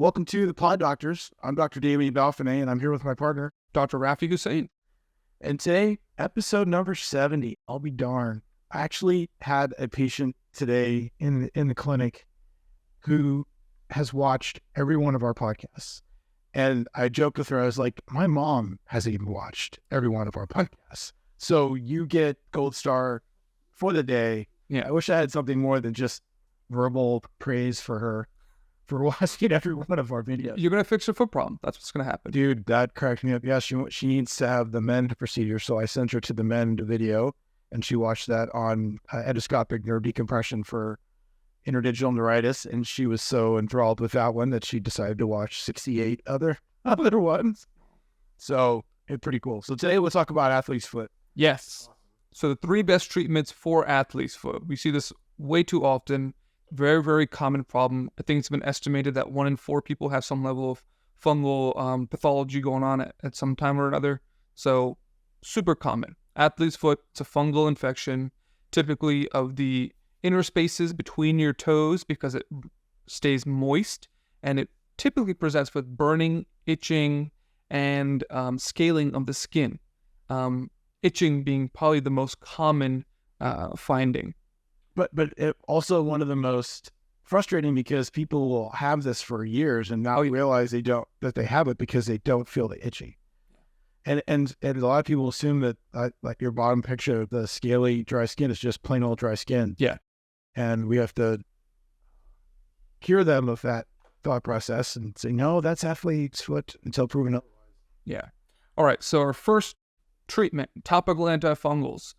Welcome to the PODdoctors. I'm Dr. Damien Dauphinee, and I'm here with my partner, Dr. Raafae Hussain. And today, episode number 70. I'll be darned. I actually had a patient today in the clinic who has watched every one of our podcasts. And I joked with her, I was like, my mom hasn't even watched every one of our podcasts. So you get gold star for the day. Yeah. I wish I had something more than just verbal praise for her for watching every one of our videos. You're going to fix her foot problem. That's what's going to happen. Dude, that cracked me up. Yeah, she needs to have the MEND procedure. So I sent her to the MEND video, and she watched that on endoscopic nerve decompression for interdigital neuritis. And she was so enthralled with that one that she decided to watch 68 other ones. So it's pretty cool. So today we'll talk about athlete's foot. Yes. So the 3 best treatments for athlete's foot. We see this way too often. Very, very common problem. I think it's been estimated that 1 in 4 people have some level of fungal pathology going on at some time or another. So super common. Athlete's foot, it's a fungal infection, typically of the inner spaces between your toes because it stays moist, and it typically presents with burning, itching, and scaling of the skin. Itching being probably the most common finding. But it also one of the most frustrating because people will have this for years and not realize that they have it because they don't feel the itching. And a lot of people assume that like your bottom picture of the scaly dry skin is just plain old dry skin. Yeah. And we have to cure them of that thought process and say, no, that's athlete's foot until proven otherwise. Yeah. All right. So our first treatment, topical antifungals.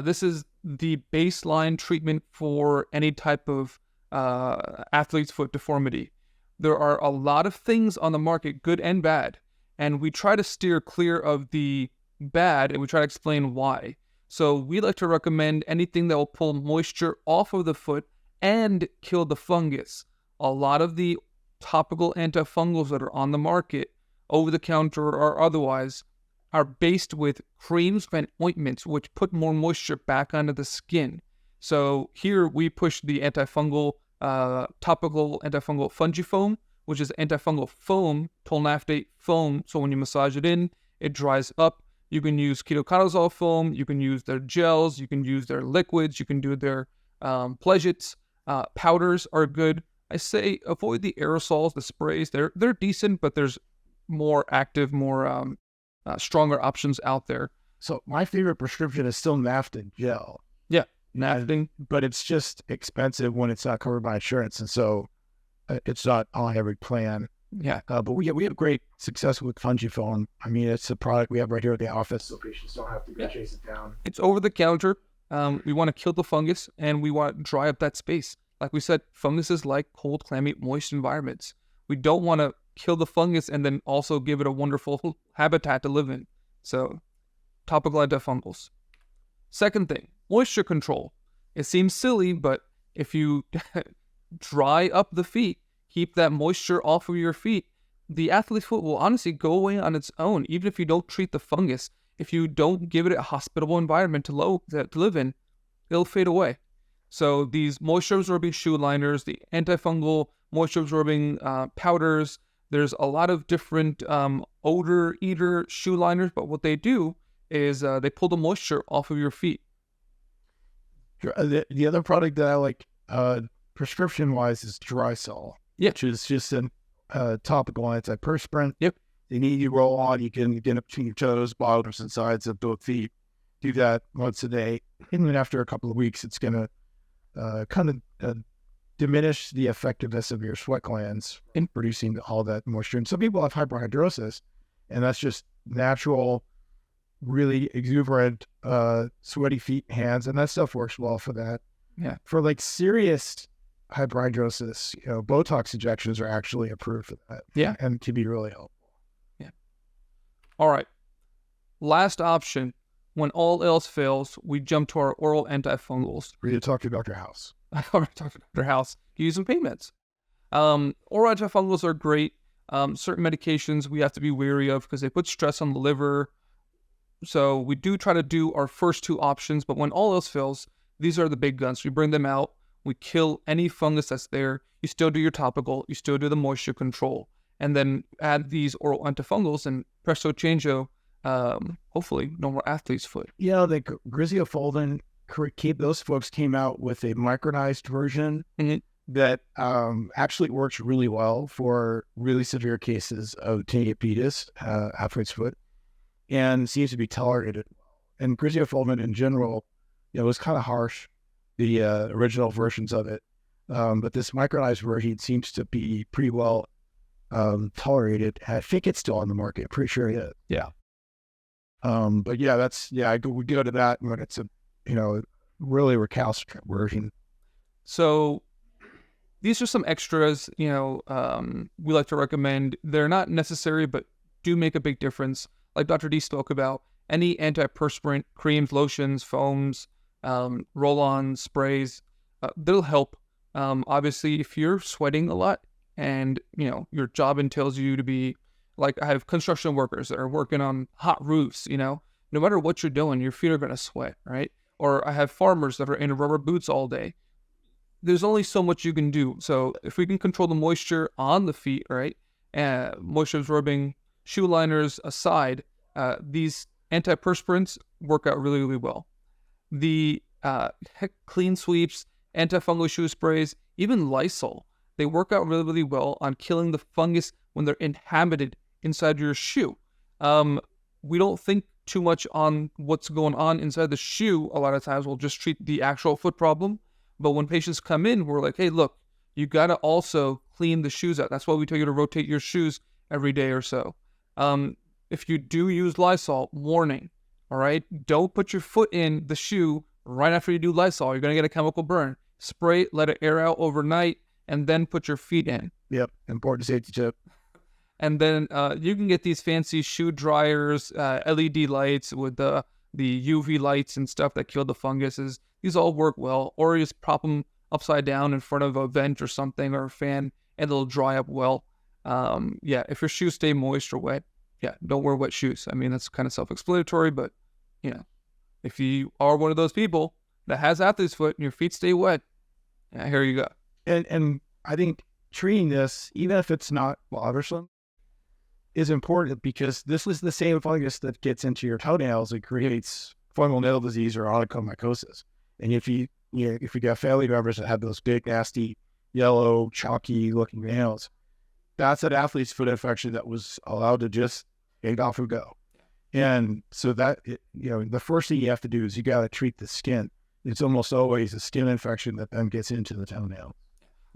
This is the baseline treatment for any type of athlete's foot deformity. There are a lot of things on the market, good and bad, and we try to steer clear of the bad, and we try to explain why. So we like to recommend anything that will pull moisture off of the foot and kill the fungus. A lot of the topical antifungals that are on the market, over the counter or otherwise, are based with creams and ointments, which put more moisture back onto the skin. So here we push the antifungal, topical antifungal fungifoam, which is antifungal foam, tolnaftate foam. So when you massage it in, it dries up. You can use ketoconazole foam. You can use their gels. You can use their liquids. You can do their pledgets. Powders are good. I say avoid the aerosols, the sprays. They're decent, but there's more active, more stronger options out there. So my favorite prescription is still Naftin gel. Yeah, Naftin. But it's just expensive when it's not covered by insurance. And so it's not on every plan. Yeah. But we have great success with Fungifoam. I mean, it's a product we have right here at the office, so patients don't have to go chase it down. It's over the counter. We want to kill the fungus, and we want to dry up that space. Like we said, funguses like cold, clammy, moist environments. We don't want to kill the fungus and then also give it a wonderful habitat to live in. So, topical antifungals. Second thing, moisture control. It seems silly, but if you dry up the feet, keep that moisture off of your feet, the athlete's foot will honestly go away on its own, even if you don't treat the fungus. If you don't give it a hospitable environment to live in, it'll fade away. So these moisture-absorbing shoe liners, the antifungal moisture-absorbing powders, there's a lot of different odor eater shoe liners, but what they do is they pull the moisture off of your feet. The other product that I like prescription-wise is Drysol, which is just a topical antiperspirant. Yep. They need you roll on. You can get up between your toes, bottoms, and sides of both feet. Do that once a day. And then after a couple of weeks, it's going to kind of diminish the effectiveness of your sweat glands in producing all that moisture. And some people have hyperhidrosis, and that's just natural, really exuberant, sweaty feet and hands, and that stuff works well for that. Yeah. For like serious hyperhidrosis, Botox injections are actually approved for that. Yeah. And can be really helpful. Yeah. All right. Last option. When all else fails, we jump to our oral antifungals. Ready to talk to Dr. House. I already talked to Dr. House. Use some pain meds. Oral antifungals are great. Certain medications we have to be wary of because they put stress on the liver. So we do try to do our first 2 options, but when all else fails, these are the big guns. We bring them out. We kill any fungus that's there. You still do your topical. You still do the moisture control. And then add these oral antifungals and presto changeo, hopefully no more athlete's foot. Yeah, the griseofolin, those folks came out with a micronized version that actually works really well for really severe cases of diabetes, athlete's foot, and seems to be tolerated. And griseofolin in general, was kind of harsh, the original versions of it. But this micronized version seems to be pretty well tolerated. I think it's still on the market. Pretty sure it is. Yeah. But yeah, we go to that when it's a, really recalcitrant version. So these are some extras, we like to recommend. They're not necessary, but do make a big difference. Like Dr. D spoke about, any antiperspirant, creams, lotions, foams, roll-ons, sprays, they'll help. Obviously, if you're sweating a lot and, your job entails you to be, like I have construction workers that are working on hot roofs, no matter what you're doing, your feet are going to sweat, right? Or I have farmers that are in rubber boots all day. There's only so much you can do. So if we can control the moisture on the feet, right, moisture absorbing shoe liners aside, these antiperspirants work out really, really well. The clean sweeps, antifungal shoe sprays, even Lysol, they work out really, really well on killing the fungus when they're inhabited inside your shoe. We don't think too much on what's going on inside the shoe. A lot of times we'll just treat the actual foot problem. But when patients come in, we're like, hey, look, you got to also clean the shoes out. That's why we tell you to rotate your shoes every day or so. If you do use Lysol, warning, all right? Don't put your foot in the shoe right after you do Lysol. You're going to get a chemical burn. Spray it, let it air out overnight, and then put your feet in. Yep, important safety tip. And then you can get these fancy shoe dryers, LED lights with the UV lights and stuff that kill the funguses. These all work well. Or you just prop them upside down in front of a vent or something or a fan, and it'll dry up well. If your shoes stay moist or wet, don't wear wet shoes. I mean, that's kind of self-explanatory, but, if you are one of those people that has athlete's foot and your feet stay wet, here you go. And I think treating this, even if it's not bothersome, is important because this is the same fungus that gets into your toenails and creates fungal nail disease or onychomycosis. And if you got family members that have those big, nasty, yellow, chalky looking nails, that's an athlete's foot infection that was allowed to just take off and go. And so that, the first thing you have to do is you got to treat the skin. It's almost always a skin infection that then gets into the toenail.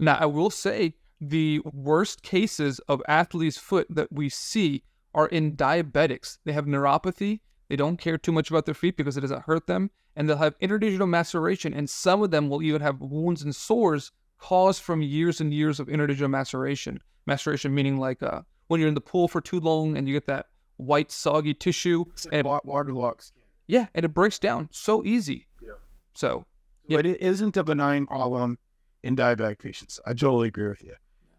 Now, I will say the worst cases of athlete's foot that we see are in diabetics. They have neuropathy. They don't care too much about their feet because it doesn't hurt them. And they'll have interdigital maceration. And some of them will even have wounds and sores caused from years and years of interdigital maceration. Maceration meaning like when you're in the pool for too long and you get that white, soggy tissue. And waterlogged skin. Yeah, and it breaks down so easy. Yeah. So, but it isn't a benign problem in diabetic patients. I totally agree with you.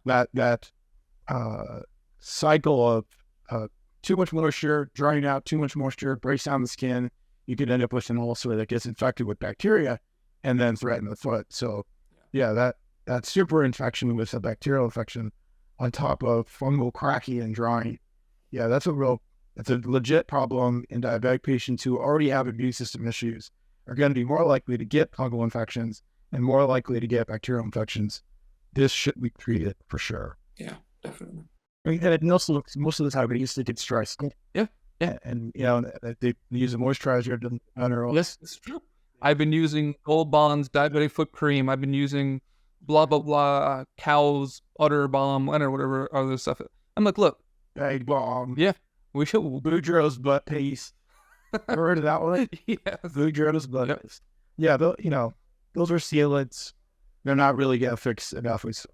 That cycle of too much moisture, drying out, too much moisture, breaks down the skin. You could end up with an ulcer that gets infected with bacteria and then threaten the foot. So, that super infection with a bacterial infection on top of fungal cracking and drying. Yeah, that's a legit problem in diabetic patients who already have immune system issues are going to be more likely to get fungal infections and more likely to get bacterial infections. This should be treated for sure. Yeah, definitely. I mean, and most of the time it used to get dry skin. Yeah. And they use a moisturizer to matter. Yes, it's true. I've been using Gold Bond's diabetic foot cream. I've been using blah blah blah cow's udder balm or whatever other stuff. I'm like, look, egg balm. Yeah, we should. Boudreaux's butt paste. Ever heard of that one? Yes. Boudreaux's butt paste. Yeah, those are sealants. They're not really going to fix an athlete's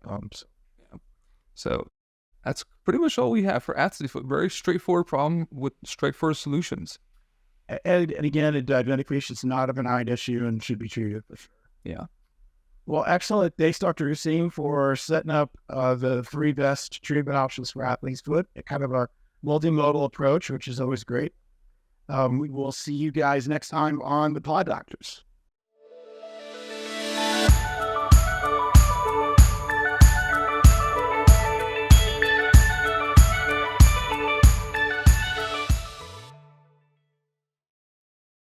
So that's pretty much all we have for athlete foot. Very straightforward problem with straightforward solutions. And again, in diabetic patients, not a benign issue and should be treated for sure. Yeah. Well, excellent. Thanks, Dr. Hussain, for setting up the 3 best treatment options for athlete's foot. Kind of a multimodal approach, which is always great. We will see you guys next time on the PODdoctors.